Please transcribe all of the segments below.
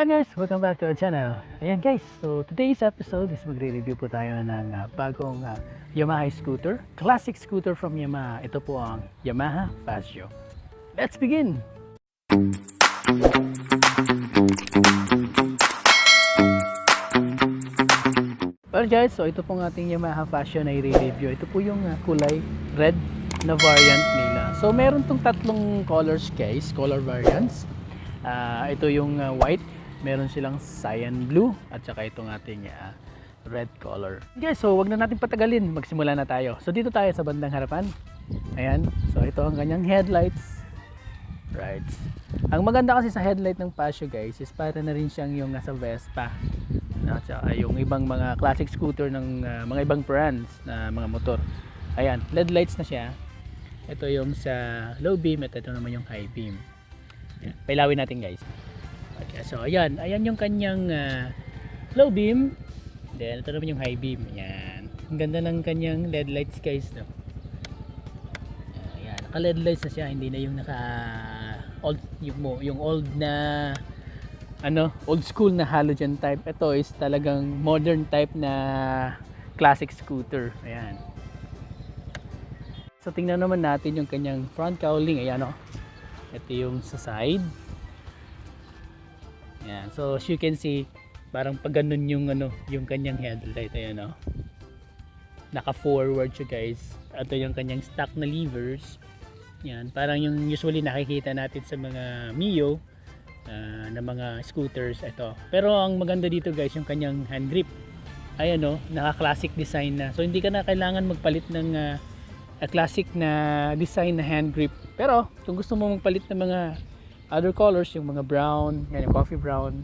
Hi guys! Welcome back to our channel. Ayan guys, so today's episode is magre-review po tayo ng bagong Yamaha scooter. Classic scooter from Yamaha. Ito po ang Yamaha Fascio. Let's begin! Well guys, so ito pong ating Yamaha Fascio na i-review. Ito po yung kulay red na variant nila. So meron tong tatlong colors guys, color variants. Ito yung white, meron silang cyan blue, at saka itong ating red color. Guys, so wag na natin patagalin, magsimula na tayo. So dito tayo sa bandang harapan. Ayan, so ito ang kanyang headlights. Right. Ang maganda kasi sa headlight ng Fascio guys is para na rin siyang yung nasa Vespa. At saka yung ibang mga classic scooter ng mga ibang brands na mga motor. Ayan, LED lights na siya. Ito yung sa low beam at ito naman yung high beam. Ayan, pailawin natin guys. Okay, so ayan yung kanyang low beam. Then ito naman yung high beam. Ayan. Ang ganda ng kanyang LED lights guys, no. Ayan, naka LED lights na siya, hindi na yung naka old yung old na old school na halogen type. Ito is talagang modern type na classic scooter. Ayan. So tingnan naman natin yung kanyang front cowling. Ayan, oh. Ito yung sa side. Yan. So as you can see, parang pag ganun yung yung kanyang headlight. Ayan, oh. Naka-forward siya guys. Ito yung kanyang stock na levers. Yan, parang yung usually nakikita natin sa mga Mio na mga scooters. Ito. Pero ang maganda dito guys, yung kanyang hand grip. Ayan, oh, naka-classic design na. So hindi ka na kailangan magpalit ng classic na design na hand grip. Pero kung gusto mo magpalit ng mga other colors, yung mga brown, yan, yung coffee brown,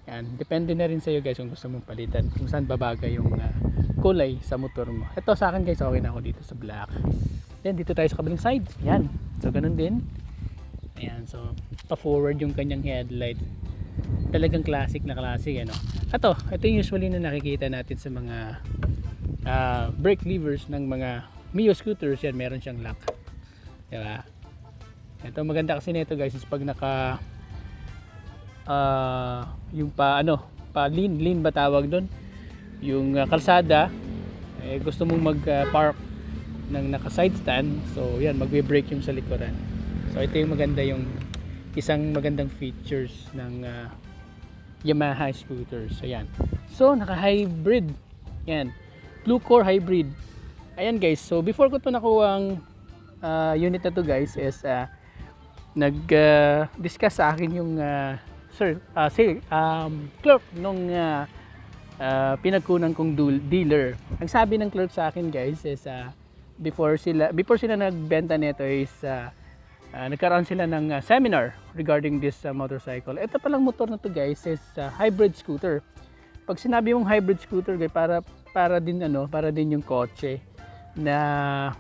yan, depende na rin sa iyo guys kung gusto mong palitan, kung saan babagay yung kulay sa motor mo. Ito sa akin guys, okay na ako dito sa black. Then dito tayo sa kabilang side. Yan, so ganun din. Ayan, so pa-forward yung kanyang headlight. Talagang classic na classic, ano. Ito yung usually na nakikita natin sa mga brake levers ng mga Mio scooters. Yan, meron siyang lock, diba? Ito maganda kasi nito guys is pag naka yung pa lean ba tawag doon, yung kalsada, gusto mong mag park ng naka side stand, so yan, magbe-brake yung sa likuran. So ito yung maganda, yung isang magandang features ng Yamaha scooters. Ayan, so naka hybrid, yan, blue core hybrid. Ayan guys, so before ko to nakuha ang unit na to guys is nag-discuss sa akin yung clerk nung pinagkunan kong dealer. Ang sabi ng clerk sa akin guys is before sila nagbenta nito is nagkaroon sila ng seminar regarding this motorcycle. Ito palang motor na to guys is hybrid scooter. Pag sinabi mong hybrid scooter guys, para din yung kotse na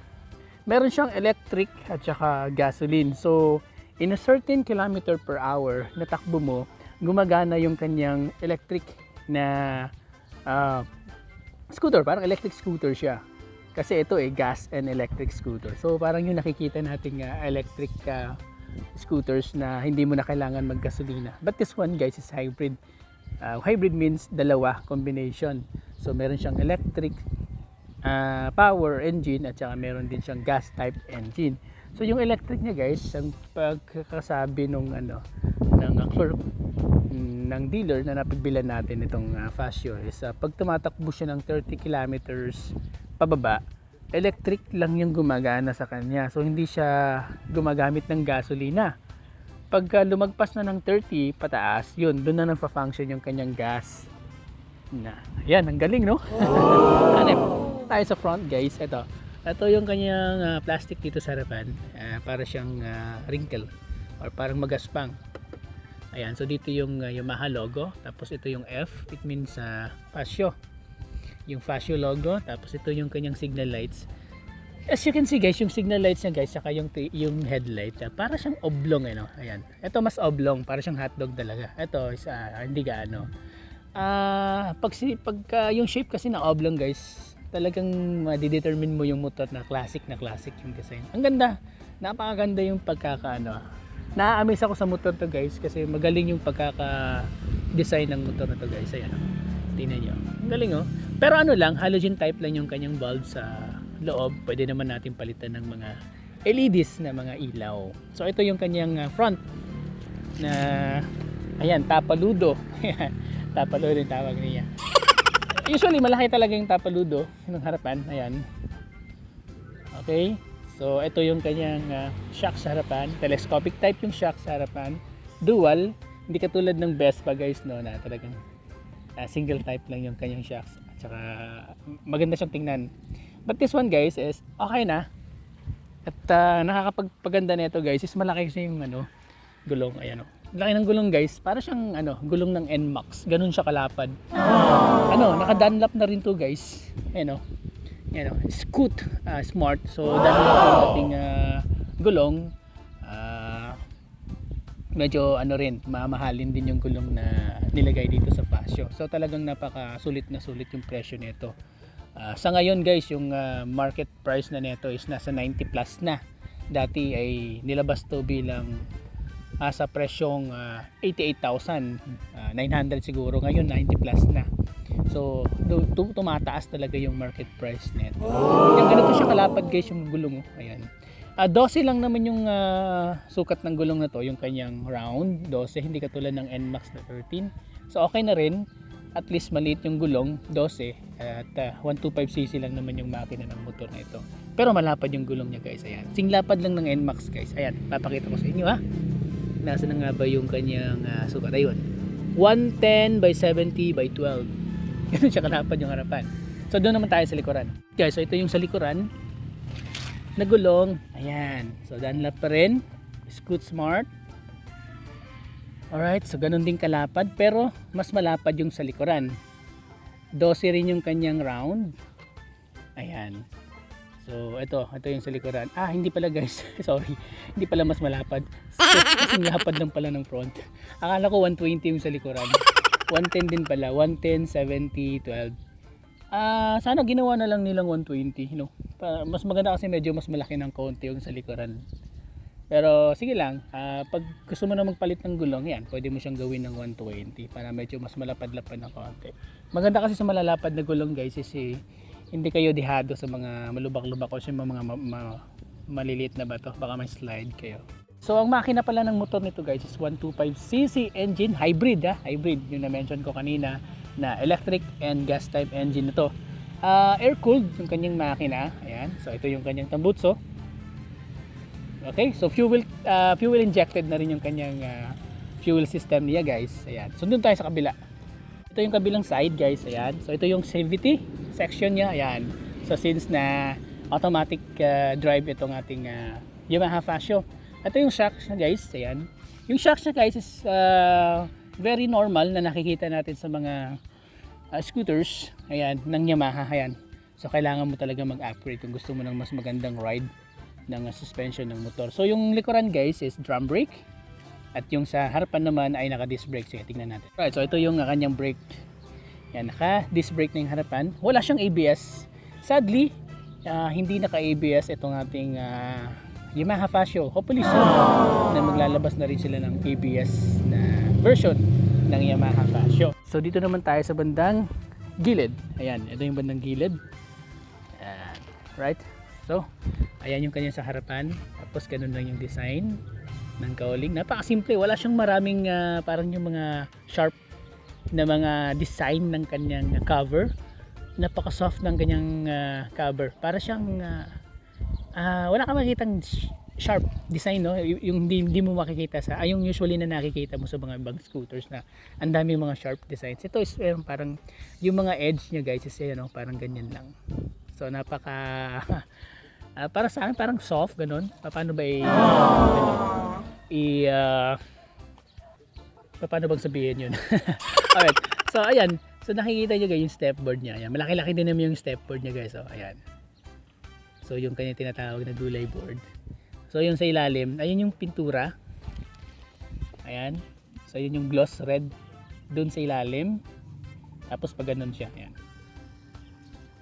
meron siyang electric at saka gasoline. So in a certain kilometer per hour na takbo mo, gumagana yung kanyang electric na scooter. Parang electric scooter siya. Kasi ito gas and electric scooter. So parang yung nakikita nating electric scooters na hindi mo na kailangan maggasolina. But this one guys is hybrid. Hybrid means dalawa, combination. So meron siyang electric power engine at saka meron din siyang gas type engine. So yung electric niya guys, ang pagkakasabi ng clerk ng dealer na napagbilan natin itong Fascio is pag tumatakbo siya ng 30 kilometers pababa, electric lang yung gumagana sa kanya. So hindi siya gumagamit ng gasolina. Pagka lumagpas na ng 30 pataas, yun, doon na nagfa-function yung kanyang gas. Ayan, ang galing, no? Tayo sa front guys, ito yung kanyang plastic dito sa harapan, para siyang wrinkle or parang magaspang. Ayan, so dito yung Yamaha logo, tapos ito yung F, it means Fascio, yung Fascio logo. Tapos ito yung kanyang signal lights. As you can see guys, yung signal lights niya guys, saka yung headlight, para siyang oblong, no? Ayan, ito mas oblong, para siyang hotdog talaga. Ito is hindi gaano. Pagka yung shape kasi na oblong guys, talagang ma-determine mo yung motor na classic yung design. Ang ganda, napakaganda yung pagkaka Na-amaze ako sa motor to guys kasi magaling yung design ng motor na to guys. Ayan oh. Tingnan nyo. Ang galing oh. Pero ano lang, halogen type lang yung kanyang bulb sa loob. Pwede naman natin palitan ng mga LEDs na mga ilaw. So ito yung kanyang front na ayan, tapaludo. Tapaludo yung tawag niya. Usually malaki talaga yung tapaludo yung harapan. Ayan. Okay. So ito yung kanyang shock sa harapan. Telescopic type yung shock sa harapan. Dual. Hindi katulad ng Vespa guys no, na talagang single type lang yung kanyang shocks. At saka maganda siyang tingnan. But this one guys is okay na. At nakakapagpaganda nito guys is malaki kasi yung gulong. Ayan oh. Laki ng gulong guys. Para siyang gulong ng NMAX. Ganun siya kalapad. Naka-Dunlop na rin to guys. Ayan oh. Ayan oh. Scoot Smart. So Dunlop yung ating gulong. Medyo rin, mamahalin din yung gulong na nilagay dito sa Fasio. So talagang napaka-sulit na sulit yung presyo nito. Sa ngayon guys, yung market price na nito is nasa 90 plus na. Dati ay nilabas to bilang sa presyong 88,900 siguro. Ngayon 90 plus na. So tumataas talaga yung market price nito. Yung ganito siya kalapad guys yung gulong. Ayan. 12 lang naman yung sukat ng gulong na to, yung kanyang round 12, hindi katulad ng NMAX na 13. So okay na rin, at least maliit yung gulong 12 at 125cc lang naman yung makina ng motor na ito. Pero malapad yung gulong niya guys. Ayan, singlapad lang ng NMAX guys. Ayan, papakita ko sa inyo ha. Nasa na nga ba yung kanyang sukat? Ayun, 110 by 70 by 12. Ganun siya kalapad yung harapan. So doon naman tayo sa likuran guys. So ito yung sa likuran na gulong. Ayan. So Dunlop pa rin. Scoot Smart. Alright. So ganun din kalapad. Pero mas malapad yung sa likuran. 12 rin yung kanyang round. Ayan. So ito yung sa likuran. Hindi pala guys. Sorry. Hindi pala mas malapad. Kasing lapad lang pala ng front. Akala ko 120 yung sa likuran. 110 din pala. 110, 70, 12. Sana ginawa na lang nilang 120, mas maganda kasi medyo mas malaki ng konti yung sa likuran. Pero sige lang, pag gusto mo na magpalit ng gulong, yan, pwede mo siyang gawin ng 120 para medyo mas malapad-lapad ng konti. Maganda kasi sa malalapad na gulong guys is hindi kayo dihado sa mga malubak-lubak o sa mga maliliit na bato, baka may slide kayo. So ang makina pala ng motor nito guys is 125cc engine, hybrid hybrid yung na-mention ko kanina, na electric and gas type engine na to. Air cooled yung kanyang makina. Ayan. So ito yung kanyang tambutso. Okay, so fuel injected na rin yung kanyang fuel system niya guys. Ayan. So doon tayo sa kabila. Ito yung kabilang side guys. Ayan. So ito yung safety section niya. Ayan. So since na automatic drive itong ating Yamaha Fasio. Ito yung shocks niya guys. Ayan. Yung shocks niya guys is very normal na nakikita natin sa mga scooters, ayan, ng Yamaha. Ayan. So kailangan mo talaga mag-upgrade kung gusto mo ng mas magandang ride ng suspension ng motor. So yung likuran guys is drum brake at yung sa harapan naman ay naka disc brake. Sige, tingnan natin. Right, so ito yung kanyang brake. Yan, naka disc brake na yung harapan. Wala siyang ABS. Sadly, hindi naka ABS itong ating Yamaha Fasio. Hopefully soon na maglalabas na rin sila ng ABS na version ng Yamaha Fasio. So dito naman tayo sa bandang gilid. Ayan, ito yung bandang gilid. Ayan, right? So, ayan yung kanya sa harapan. Tapos ganun lang yung design ng cowling. Napakasimple, wala siyang maraming parang yung mga sharp na mga design ng kanyang cover. Napaka-soft ng kanyang cover. Para siyang wala kang makikitang sharp design, no? Yung hindi mo makikita sa yung usually na nakikita mo sa mga ibang scooters na ang dami mga sharp designs. Ito is parang yung mga edge niya guys is parang ganyan lang. So napaka para sa akin parang soft ganun. Paano ba paano bang sabihin yun? Alright. So ayan. So nakikita niyo guys yung stepboard niya. Ayan. Malaki-laki din naman yung stepboard niya guys. So ayan. So yung kanya tinatawag na dulay board. So yung sa ilalim, ayun yung pintura. Ayan. So yun yung gloss red doon sa ilalim. Tapos pag ganun siya, ayan.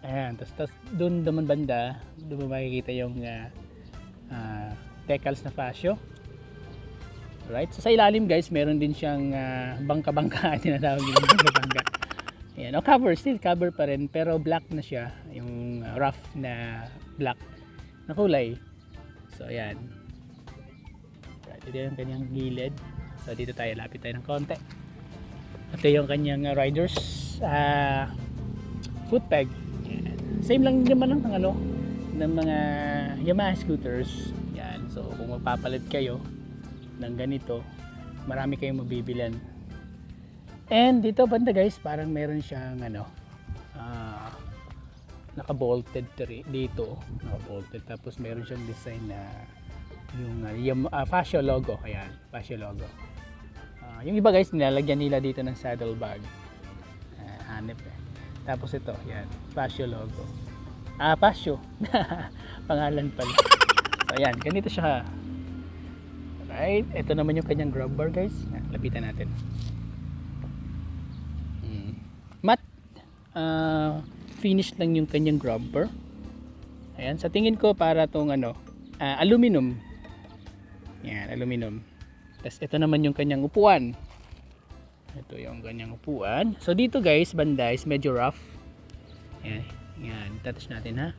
Ayan, tapos doon naman banda, doon mo makikita yung decals na Fasio. Right? So sa ilalim guys, meron din siyang bangka-bangka, tinatawag nila bangka-bangka. Ayan, o cover, still cover pa rin, pero black na siya, yung rough na black na kulay. So ayan. Right, ito yung kanyang gilid. So dito tayo, lapit tayo ng konti. Ito yung kanyang riders foot peg. Ayan. Same lang naman ng ng mga Yamaha scooters. Yan. So kung magpapalit kayo ng ganito, marami kayong mabibilan. And dito banda guys, parang meron siyang naka-bolted dito, naka-bolted, tapos meron siyang design na yung Fascio logo. Ayan, Fascio logo. Yung iba guys, nilalagyan nila dito ng saddlebag. Hanep eh. Tapos ito, yan, Fascio logo. Fascio. Pangalan pala. So ayan, ganito siya. Right, ito naman yung kanyang grab bar guys. Lapitan natin. Matte finish lang yung kanyang grab bar. Ayan, sa tingin ko para tong aluminum. Yan, aluminum. Tapos ito naman yung kanyang upuan. Ito yung kanyang upuan. So dito guys, banda is medyo rough. Ayan, yan, touch natin ha.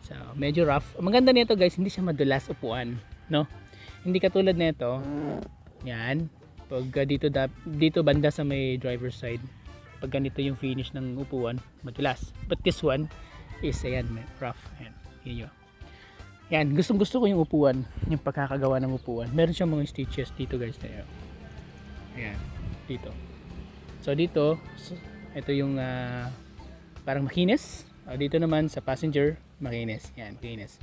So medyo rough. Maganda nito guys, hindi siya madulas upuan, no? Hindi katulad nito. Yan. Pag dito banda sa may driver's side, pag ganito yung finish ng upuan, madulas. But this one is ayan, rough. Ayan, yun. Yan, gustong-gusto ko yung upuan, yung pagkakagawa ng upuan. Meron siyang mga stitches dito guys. Ayan, dito. So dito, ito yung parang makinis. Dito naman sa passenger, makinis. Yan, makinis.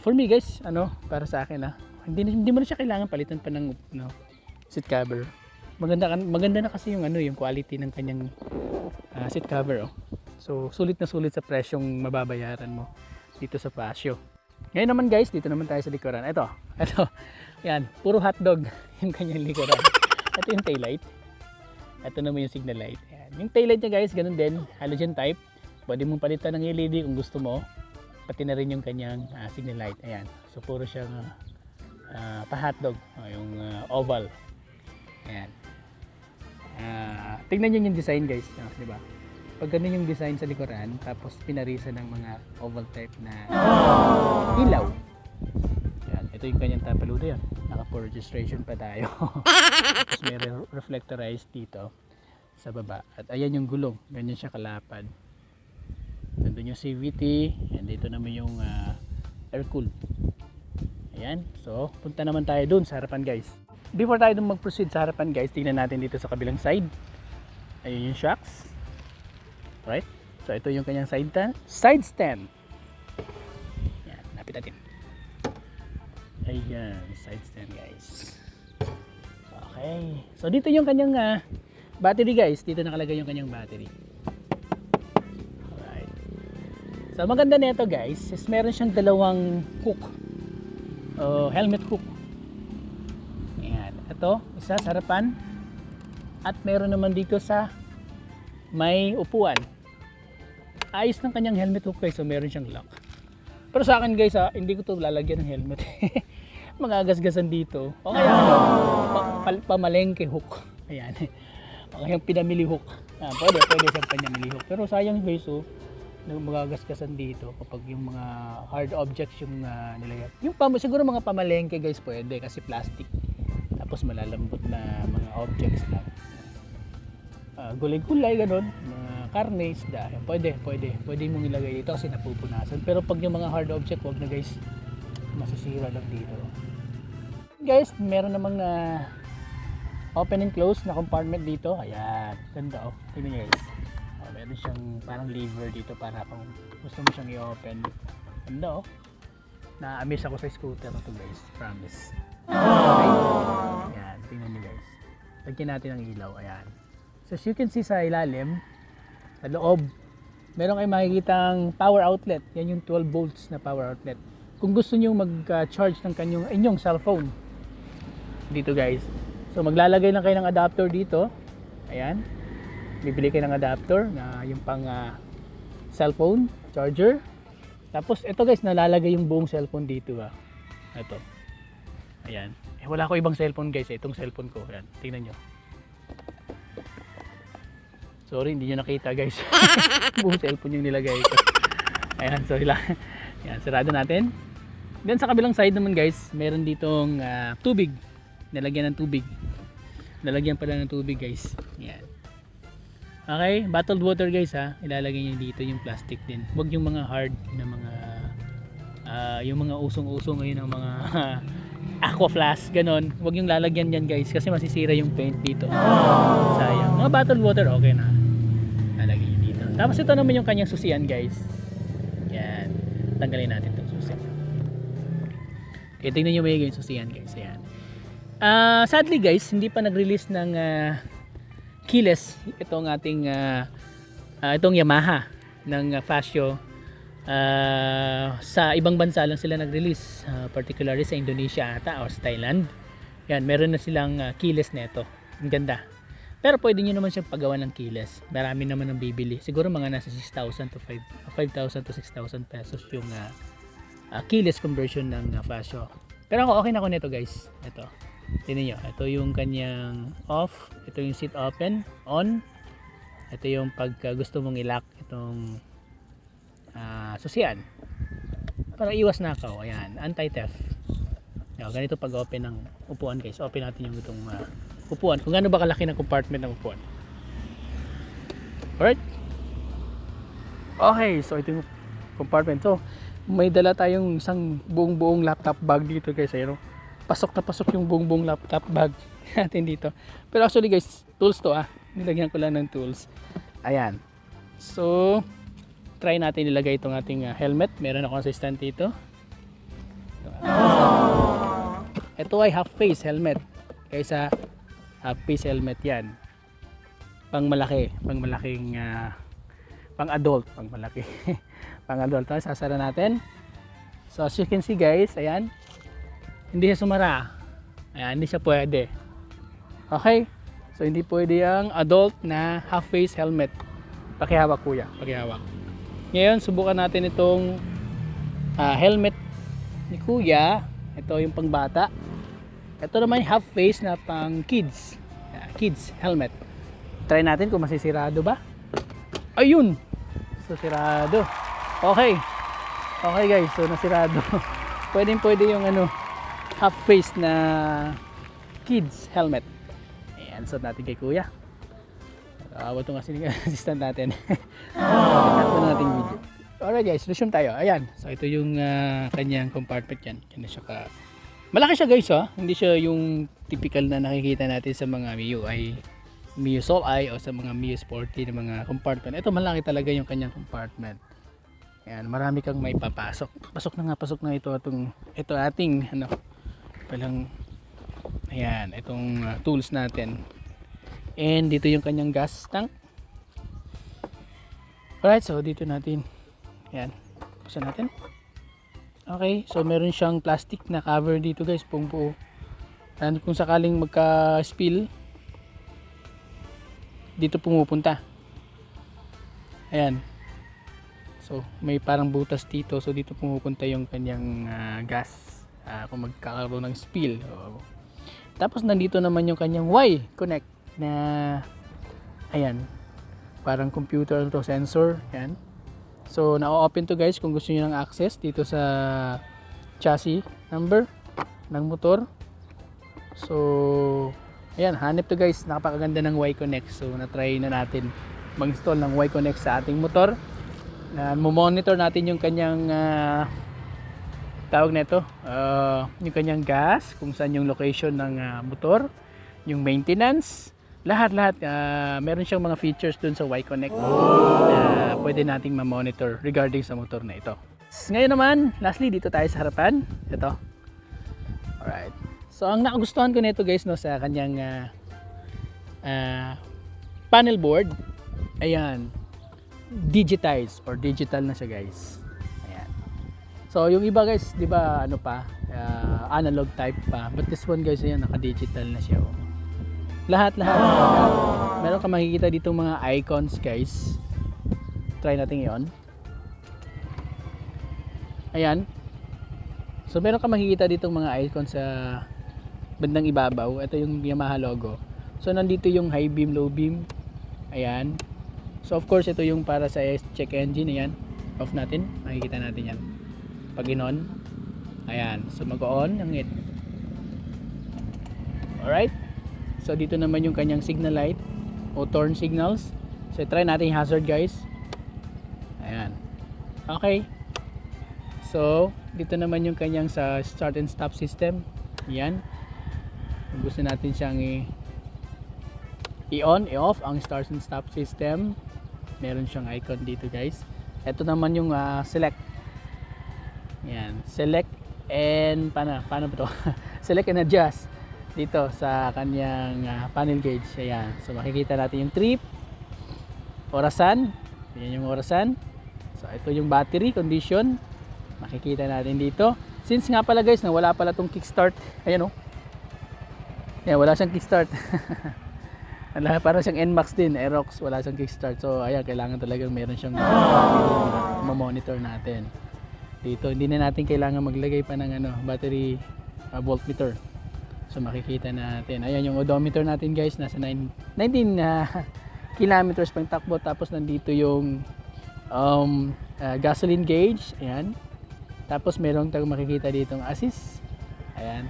For me guys, para sa akin hindi mo na siya kailangan palitan pa ng seat cover. Maganda na kasi yung yung quality ng kanyang seat cover. So sulit na sulit sa presyong mababayaran mo dito sa Fascio. Ngayon naman guys, dito naman tayo sa likuran. Ito. Yan, puro hotdog yung kanyang likuran. Ito yung taillight. Ito naman yung signal light. Yan. Yung taillight niya guys, ganun din, halogen type. Pwede mong palitan ng LED kung gusto mo. Pati na rin yung kanyang signal light. Ayan. So puro siyang pa-hotdog, yung oval. Ayan. Tingnan niyo yung design guys, di ba? Pag ganun yung design sa likuran, tapos pinarisa ng mga oval type na ilaw. Ayan. Ito yung kanyang tapaludo yan. Naka-for registration pa tayo. Tapos may reflectorized dito sa baba. At ayan yung gulong. Ganyan siya kalapad. Nandun yung CVT. And dito naman yung air cool. Ayan. So, punta naman tayo dun sa harapan guys. Before tayo dun mag-proceed sa harapan guys, tingnan natin dito sa kabilang side. Ayun yung shocks. Right? So, ito yung kanyang side stand. Ayan. Napit natin. Ayan. Side stand guys. Okay. So, dito yung kanyang battery guys. Dito nakalagay yung kanyang battery. Alright. So, maganda nito guys is meron siyang dalawang hook. Helmet hook. Ayan. Ito, isa sa harapan. At meron naman dito sa may upuan. Ayos ng kanyang helmet hook guys. So, meron siyang lock. Pero sa akin guys, hindi ko to lalagyan ng helmet. Magagasgasan dito. O kaya pamalengke hook. Ayan. O kaya pinamili hook. Pwede siyang pinamili hook. Pero sayang guys, magagasgasan dito kapag yung mga hard objects yung nilagay. Yung siguro mga pamalengke guys pwede kasi plastic. Tapos malalambot na mga objects lang. Gulay-gulay ganun, mga karne, isda. Pwede mong ilagay dito kasi napupunasan. Pero pag yung mga hard object, wag na guys. Masisira lang dito. Guys, meron namang open and close na compartment dito. Ayan, ganda tingnan nyo guys. Meron siyang parang lever dito para kung gusto mo siyang i-open. Ganda na-amaze ako sa scooter na to guys, promise. Okay. Ayan, tingnan nyo guys. Lagyan natin ang ilaw, ayan. So as you can see sa ilalim, sa loob, meron kayong makikitang power outlet. Yan yung 12 volts na power outlet. Kung gusto nyo mag-charge ng inyong cellphone, dito guys. So maglalagay lang kayo ng adapter dito. Ayan. Bibili kayo ng adapter na yung pang cellphone, charger. Tapos ito guys, nalalagay yung buong cellphone dito. Ito. Ayan. Wala ko ibang cellphone guys, itong cellphone ko. Yan, tingnan nyo. Sorry, hindi nyo nakita guys. Buong cellphone yung nilagay ko. Ayan, sorry lang. Ayan, sarado natin. Then sa kabilang side naman guys, meron ditong tubig. Nalagyan ng tubig. Nalagyan pala ng tubig guys. Ayan. Okay, bottled water guys ha. Ilalagay nyo dito yung plastic din. Huwag yung mga hard na mga yung mga usong-usong ngayon ng mga aqua flask, ganon. Huwag yung lalagyan yan guys kasi masisira yung paint dito. Sayang. Mga bottled water okay na. Lalagyan nyo dito. Tapos ito naman yung kanyang susian guys. Yan. Tanggalin natin itong susi. Okay, tingnan nyo may yung susian guys. Ayan. Sadly guys, hindi pa nag-release ng keyless itong ating itong Yamaha ng Fasio. Sa ibang bansa lang sila nag-release, particularly sa Indonesia ata o sa Thailand. Yan, meron na silang keyless neto. Ang ganda. Pero pwede nyo naman siyang pagawa ng keyless. Marami naman ang bibili. Siguro mga nasa 6,000 to 5,000 to 6,000 pesos yung keyless conversion ng Fasio. Pero ako okay na ako nito guys. Ito. Tingnan nyo. Ito yung kanyang off. Ito yung seat open. On. Ito yung pag gusto mong i-lock itong susian para iwas nakaw. Ayan, anti-theft. Ganito pag open ng upuan guys. Open natin yung itong upuan kung gaano ba kalaki ng compartment ng upuan. Alright, okay, so ito yung compartment. So may dala tayong isang buong laptop bag dito guys. Ayun, pasok na pasok yung buong laptop bag natin dito. Pero actually guys, tools to nilagyan ko lang ng tools. Ayan, so try natin ilagay itong ating helmet. Meron akong assistant dito. Ito ay half face helmet. Kaysa half face helmet yan. Pang malaki. Pang malaking pang adult. Pang malaki. Pang adult. So, sasara natin. So as you can see guys, ayan. Hindi siya sumara. Ayan, hindi siya pwede. Okay. So hindi pwede ang adult na half face helmet. Pakihawak kuya. Pakihawak. Ngayon, subukan natin itong helmet ni Kuya. Ito yung pangbata. Ito naman yung half face na pang kids. Kids helmet. Try natin kung masisirado ba. Ayun! So, sirado. Okay. Okay guys, so nasirado. Pwede yung half face na kids helmet. Ayan, so natin kay Kuya. Awat itong kasi assistant natin. Natin video. Alright guys, resume tayo. Ayan. So ito yung kanyang compartment yan. Yan na siya malaki siya guys Hindi siya yung typical na nakikita natin sa mga Mio Soul Eye o sa mga Mio Sporty na mga compartment. Ito malaki talaga yung kanyang compartment. Ayan, marami kang may papasok. Pasok na ito ating palang ayan, itong tools natin. And dito yung kanyang gas tank. Alright, so dito natin. Ayan, buksan natin. Okay, so meron siyang plastic na cover dito guys, buong buo. And kung sakaling magka-spill, dito pumupunta. Ayan. So may parang butas dito, so dito pumupunta yung kanyang gas kung magkakaroon ng spill. Tapos nandito naman yung kanyang Y connect na ayan, parang computer to sensor. Ayan. So na-open to guys kung gusto niyo ng access dito sa chassis number ng motor. So ayan, hanip to guys. Napakaganda ng Y-Connect. So na-try na natin mag-install ng Y-Connect sa ating motor. Mo-monitor natin yung kanyang tawag nito, yung kanyang gas, kung saan yung location ng motor, yung maintenance, lahat meron siyang mga features dun sa Y-Connect na pwede nating ma-monitor regarding sa motor na ito. Ngayon naman, lastly, dito tayo sa harapan. Ito. Alright. So ang nakagustuhan ko nito guys sa kanyang panel board, ayan, digitized or digital na siya guys. Ayan. So yung iba guys, di ba analog type pa, but this one guys, ayan, naka-digital na siya. Lahat. Meron ka makikita dito mga icons guys. Try natin yon. Ayan. So meron ka makikita dito mga icons sa bandang ibabaw. Ito yung Yamaha logo. So nandito yung high beam, low beam. Ayan. So of course ito yung para sa check engine. Ayan. Off natin. Makikita natin yan. Pag in-on. Ayan. So mag-on ang it. Alright. So dito naman yung kanyang signal light o turn signals. So try natin yung hazard guys. Ayan. Okay. So dito naman yung kanyang sa start and stop system. Ayan. Kung gusto natin siyang i-on, i-off ang start and stop system. Meron siyang icon dito guys. Ito naman yung select. Ayan. Select and paano ba to? Select and adjust dito sa kanyang panel gauge. Ayan. So makikita natin yung trip, orasan. Ayan yung orasan. So ito yung battery condition. Makikita natin dito. Since nga pala guys na wala pala tong kickstart. Ayan oh. Ayan, wala siyang kickstart. Parang siyang NMAX din, Aerox, wala siyang kickstart. So ayan, kailangan talagang meron siyang battery na monitor natin. Dito hindi na natin kailangan maglagay pa ng battery voltmeter. So makikita natin. Ayan yung odometer natin guys, nasa 19 kilometers pang takbo. Tapos nandito yung gasoline gauge. Ayan. Tapos meron tayong makikita ditong assist. Ayan.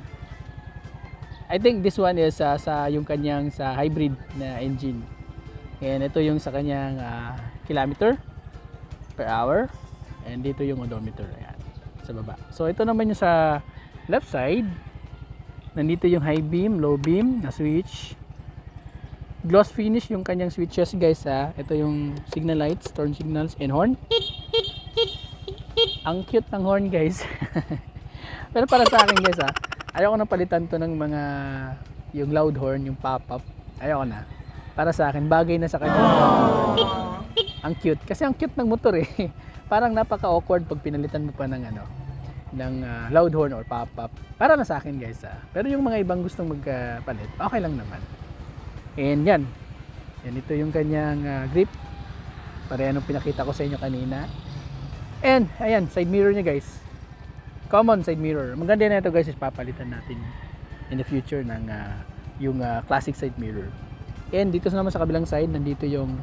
I think this one is sa yung kanyang sa hybrid na engine. And ito yung sa kanyang kilometer per hour. And dito yung odometer. Ayan. Sa baba. So ito naman yung sa left side. Nandito yung high beam, low beam na switch. Gloss finish yung kanyang switches guys ha. Ito yung signal lights, turn signals, and horn. Ang cute ng horn guys. Pero para sa akin guys ha, ayoko na palitan to ng mga yung loud horn, yung pop-up. Ayoko na. Para sa akin, bagay na sa kanya. Ang cute. Kasi ang cute ng motor eh. Parang napaka-awkward pag pinalitan mo pa ng ng loud horn or pop-up. Para na sa akin guys ha. Pero yung mga ibang gustong magpalit, okay lang naman. And yan. Yan ito yung kanyang grip. Pareho nung pinakita ko sa inyo kanina. And ayan, side mirror niya guys. Common side mirror. Maganda na ito guys, is papalitan natin in the future ng yung classic side mirror. And dito naman sa kabilang side, nandito yung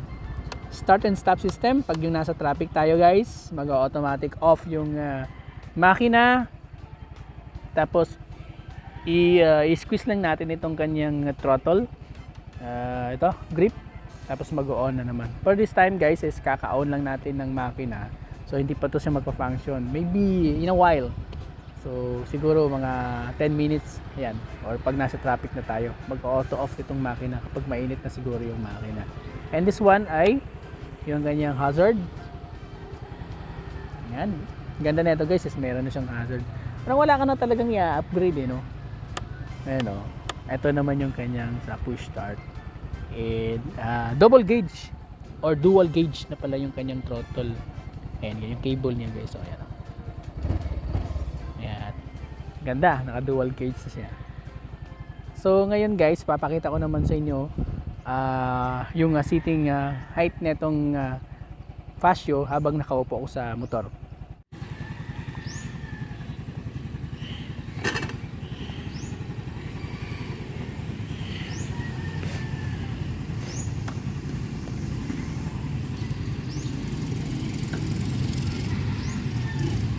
start and stop system. Pag yung nasa traffic tayo guys, mag-automatic off yung makina. Tapos i-squeeze lang natin itong kanyang throttle. Ito, grip. Tapos mag-on na naman. For this time guys, is kaka-on lang natin ng makina. So hindi pa to siya magpa-function. Maybe in a while. So siguro mga 10 minutes. Ayan. Or pag nasa traffic na tayo, mag-auto off itong makina kapag mainit na siguro yung makina. And this one ay yung ganyang hazard. Ayan. Ganda na ito guys, is meron na siyang hazard. Parang wala ka na talagang i-upgrade no. Ayan o. Ito naman yung kanyang sa push start. And double gauge or dual gauge na pala yung kanyang throttle. Ayan, yung cable niya guys. So ayan o. Ayan. Ganda, naka dual gauge na siya. So ngayon guys, papakita ko naman sa inyo yung seating height netong Fasio habang nakaupo ako sa motor.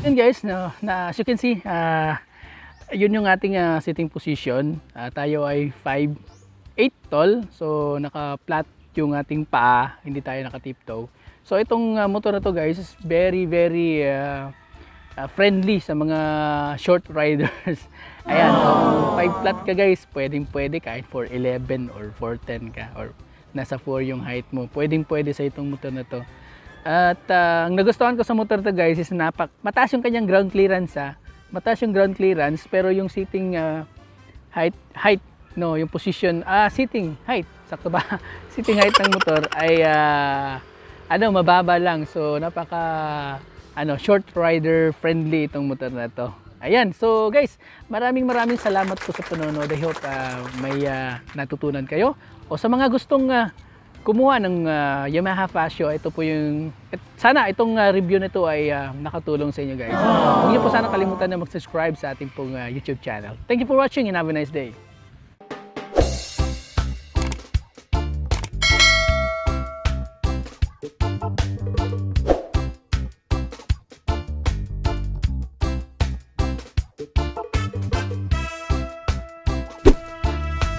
Yun guys, as you can see, yun yung ating sitting position. Tayo ay 5'8" tall, so naka-flat yung ating paa, hindi tayo naka-tiptoe. So itong motor na to guys is very friendly sa mga short riders. Ayan, so 5 flat ka guys, pwede kahit 4'11" or 4'10" ka or nasa 4 yung height mo. Pwede sa itong motor na to. At ang nagustuhan ko sa motor to guys is mataas yung kanyang ground clearance mataas yung ground clearance, pero yung sitting height no, yung position sitting height, sakto ba? Sitting height ng motor ay mababa lang. So napaka short rider friendly itong motor na to. Ayan, so guys, maraming salamat po sa panonood. I hope may natutunan kayo. O sa mga gustong kumuha ng Yamaha Fasio, ito po yung sana itong review nito ay nakatulong sa inyo guys. Huwag niyo po sana kalimutan na mag-subscribe sa ating pong YouTube channel. Thank you for watching and have a nice day.